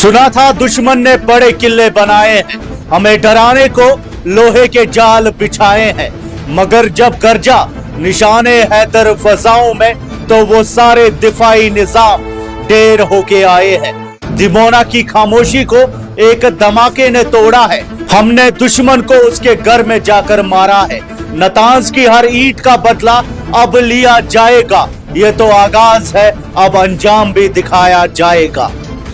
सुना था दुश्मन ने बड़े किले बनाए हैं, हमें डराने को लोहे के जाल बिछाए हैं, मगर जब गरजा निशाने हैदर फजाओं में तो वो सारे दिफाई निजाम ढेर होके आए हैं। दिमोना की खामोशी को एक धमाके ने तोड़ा है, हमने दुश्मन को उसके घर में जाकर मारा है। नतांज की हर ईंट का बदला अब लिया जाएगा, ये तो आगाज है, अब अंजाम भी दिखाया जाएगा।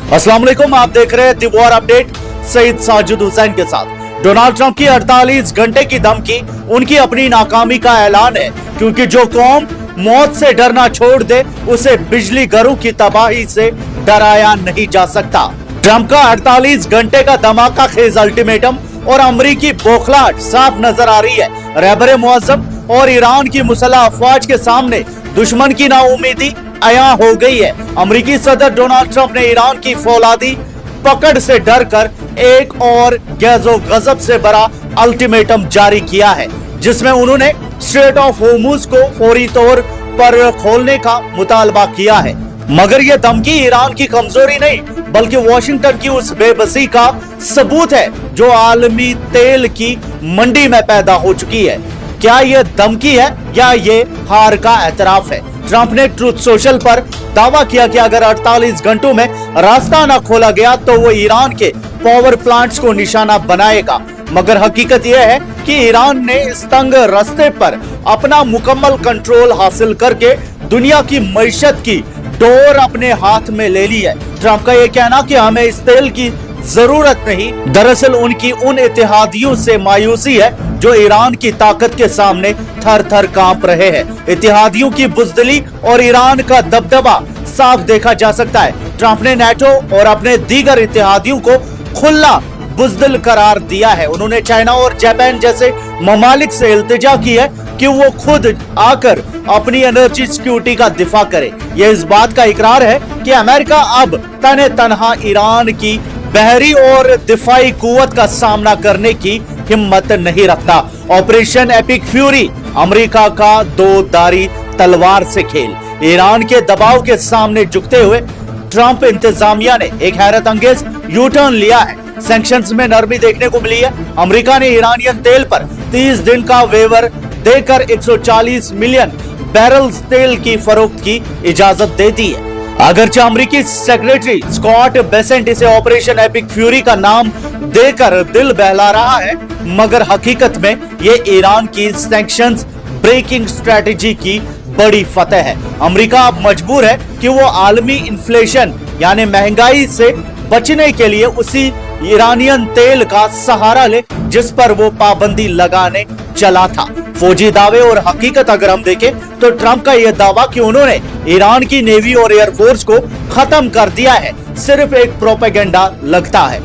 अस्सलाम वालेकुम, आप देख रहे हैं the war update Syed Sajid Hussain के साथ। डोनाल्ड ट्रंप की 48 घंटे की धमकी उनकी अपनी नाकामी का ऐलान है, क्योंकि जो कौम मौत से डरना छोड़ दे उसे बिजली घरों की तबाही से डराया नहीं जा सकता। ट्रंप का 48 घंटे का धमाका खेज अल्टीमेटम और अमरीकी बौखलाहट साफ नजर आ रही है। रहबर मुअज्जम और ईरान की मुसल्लह अफवाज के सामने दुश्मन की नाउमीदी अया हो गई है। अमरीकी सदर डोनाल्ड ट्रंप ने ईरान की फौलादी पकड़ से डरकर एक और गैज़ो गजब से बड़ा अल्टीमेटम जारी किया है, जिसमें उन्होंने स्ट्रेट ऑफ होर्मुज को फौरी तौर पर खोलने का मुतालबा किया है। मगर यह धमकी ईरान की कमजोरी नहीं, बल्कि वॉशिंगटन की उस बेबसी का सबूत है जो आलमी तेल की मंडी में पैदा हो चुकी है। क्या यह धमकी है या ये हार का एतराफ है? ट्रंप ने ट्रूथ सोशल पर दावा किया कि अगर 48 घंटों में रास्ता न खोला गया तो वो ईरान के पावर प्लांट्स को निशाना बनाएगा। मगर हकीकत यह है कि ईरान ने इस तंग रास्ते पर अपना मुकम्मल कंट्रोल हासिल करके दुनिया की मईशत की डोर अपने हाथ में ले ली है। ट्रंप का यह कहना कि हमें इस तेल की जरूरत नहीं, दरअसल उनकी उन इत्तेहादियों से मायूसी है जो ईरान की ताकत के सामने थर थर कांप रहे हैं। इत्तेहादियों की बुज़दिली और ईरान का दबदबा साफ देखा जा सकता है। ट्रंप ने नेटो और अपने दीगर इत्तेहादियों को खुला बुज़दिल करार दिया है। उन्होंने चाइना और जापान जैसे ममालिक से इल्तिजा की है कि वो खुद आकर अपनी एनर्जी सिक्योरिटी का दिफा करे। यह इस बात का इकरार है कि अमेरिका अब तने तनहा ईरान की बहरी और दिफाई कुव्वत का सामना करने की हिम्मत नहीं रखता। ऑपरेशन एपिक फ्यूरी अमेरिका का दो धारी तलवार से खेल। ईरान के दबाव के सामने झुकते हुए ट्रंप इंतजामिया ने एक हैरत अंगेज यू टर्न लिया है। सैंक्शंस में नरमी देखने को मिली है। अमेरिका ने ईरानियन तेल पर 30 दिन का वेवर देकर 140 मिलियन बैरल्स तेल की फरोख्त की इजाजत दे दी है। अगरचे अमेरिकी सेक्रेटरी स्कॉट बेसेंट इसे ऑपरेशन एपिक फ्यूरी का नाम देकर दिल बहला रहा है, मगर हकीकत में ये ईरान की सैंक्शंस ब्रेकिंग स्ट्रेटेजी की बड़ी फतेह है। अमेरिका अब मजबूर है कि वो आलमी इन्फ्लेशन यानी महंगाई से बचने के लिए उसी ईरानियन तेल का सहारा ले जिस पर वो पाबंदी लगाने चला था। फौजी दावे और हकीकत अगर हम देखें तो ट्रंप का यह दावा कि उन्होंने ईरान की नेवी और एयरफोर्स को खत्म कर दिया है सिर्फ एक प्रोपेगेंडा लगता है।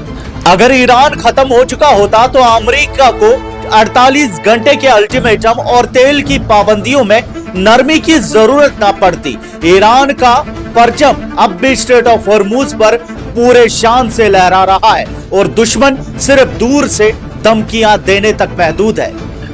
अगर ईरान खत्म हो चुका होता तो अमेरिका को 48 घंटे के अल्टीमेटम और तेल की पाबंदियों में नरमी की जरूरत न पड़ती। ईरान का परचम अब भी स्ट्रेट ऑफ होर्मुज पर पूरे शान से लहरा रहा है और दुश्मन सिर्फ दूर से धमकियां देने तक महदूद है।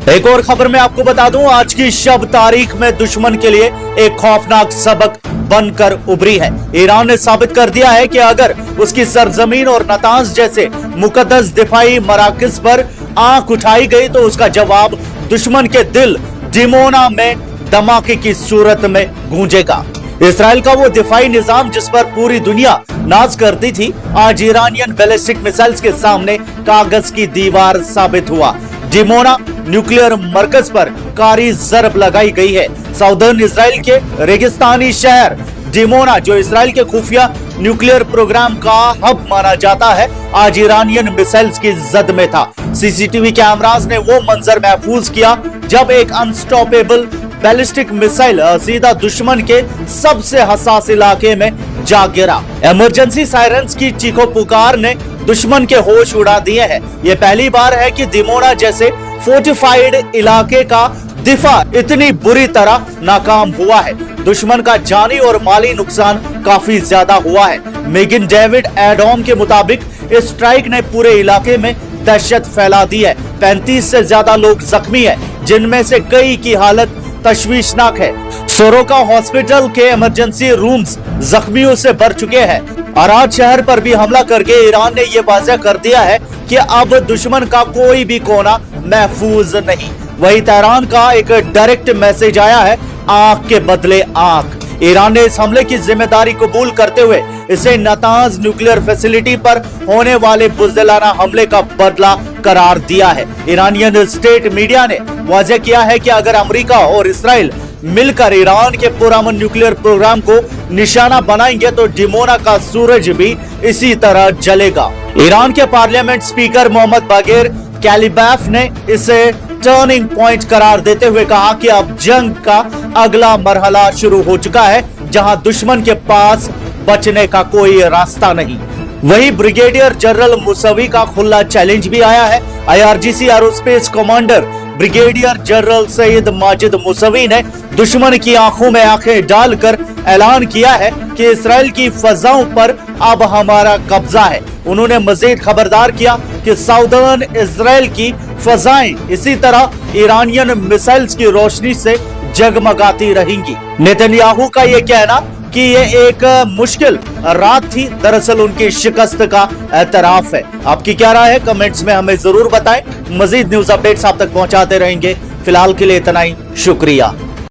एक और खबर मैं आपको बता दूं, आज की शब तारीख में दुश्मन के लिए एक खौफनाक सबक बनकर उभरी है। ईरान ने साबित कर दिया है कि अगर उसकी सरजमीन और नतांज जैसे मुकद्दस दिफाई मराकज पर आंख उठाई गई तो उसका जवाब दुश्मन के दिल दिमोना में धमाके की सूरत में गूंजेगा। इसराइल का वो दिफाई निजाम जिस पर पूरी दुनिया नाज करती थी, आज ईरानियन बैलिस्टिक मिसाइल्स के सामने कागज की दीवार साबित हुआ। दिमोना न्यूक्लियर मरकज पर कारी जरब लगाई गई है। साउदर्न इसराइल के रेगिस्तानी शहर दिमोना, जो इसराइल के खुफिया न्यूक्लियर प्रोग्राम का हब माना जाता है, आज ईरानियन मिसाइल्स की जद में था। सीसीटीवी कैमरास ने वो मंजर महफूज किया जब एक अनस्टॉपेबल बैलिस्टिक मिसाइल सीधा दुश्मन के सबसे हसास इलाके में जा गिरा। इमरजेंसी सायरन्स की चीखों पुकार ने दुश्मन के होश उड़ा दिए हैं। ये पहली बार है कि दिमोना जैसे फोर्टिफाइड इलाके का दिफा इतनी बुरी तरह नाकाम हुआ है। दुश्मन का जानी और माली नुकसान काफी ज्यादा हुआ है। मेगिन डेविड एडोम के मुताबिक इस स्ट्राइक ने पूरे इलाके में दहशत फैला दी है। 35 से ज्यादा लोग जख्मी हैं, जिनमें से कई की हालत तशवीशनाक है। सोरोका हॉस्पिटल के इमरजेंसी रूम्स जख्मियों से भर चुके हैं। अराद शहर पर भी हमला करके ईरान ने ये वाज़ेह कर दिया है कि अब दुश्मन का कोई भी कोना महफूज नहीं। वही तेहरान का एक डायरेक्ट मैसेज आया है, आंख के बदले आंख। ईरान ने इस हमले की जिम्मेदारी कबूल करते हुए इसे नातांज न्यूक्लियर फैसिलिटी पर होने वाले बुज़दिलाना हमले का बदला करार दिया है। ईरानियन स्टेट मीडिया ने वाज़ेह किया है कि अगर अमेरिका और इसराइल मिलकर ईरान के पुरअमन न्यूक्लियर प्रोग्राम को निशाना बनाएंगे तो डिमोना का सूरज भी इसी तरह जलेगा। ईरान के पार्लियामेंट स्पीकर मोहम्मद बागेर कैलिबैफ ने इसे टर्निंग पॉइंट करार देते हुए कहा कि अब जंग का अगला मरहला शुरू हो चुका है, जहां दुश्मन के पास बचने का कोई रास्ता नहीं। वही ब्रिगेडियर जनरल मुसवी का खुला चैलेंज भी आया है। IRGC aerospace commander brigadier general Saeed Majid Mousavi ने दुश्मन की आंखों में आंखें डालकर ऐलान किया है कि इसराइल की फजाओं पर अब हमारा कब्जा है। उन्होंने मजीद खबरदार किया कि साउदर्न इसराइल की फजाएं इसी तरह ईरानियन मिसाइल्स की रोशनी से जगमगाती रहेंगी। नेतन्याहू का ये कहना कि ये एक मुश्किल रात थी, दरअसल उनकी शिकस्त का एतराफ है। आपकी क्या राय है? कमेंट्स में हमें जरूर बताएं। मजीद न्यूज अपडेट्स आप तक पहुंचाते रहेंगे। फिलहाल के लिए इतना ही, शुक्रिया।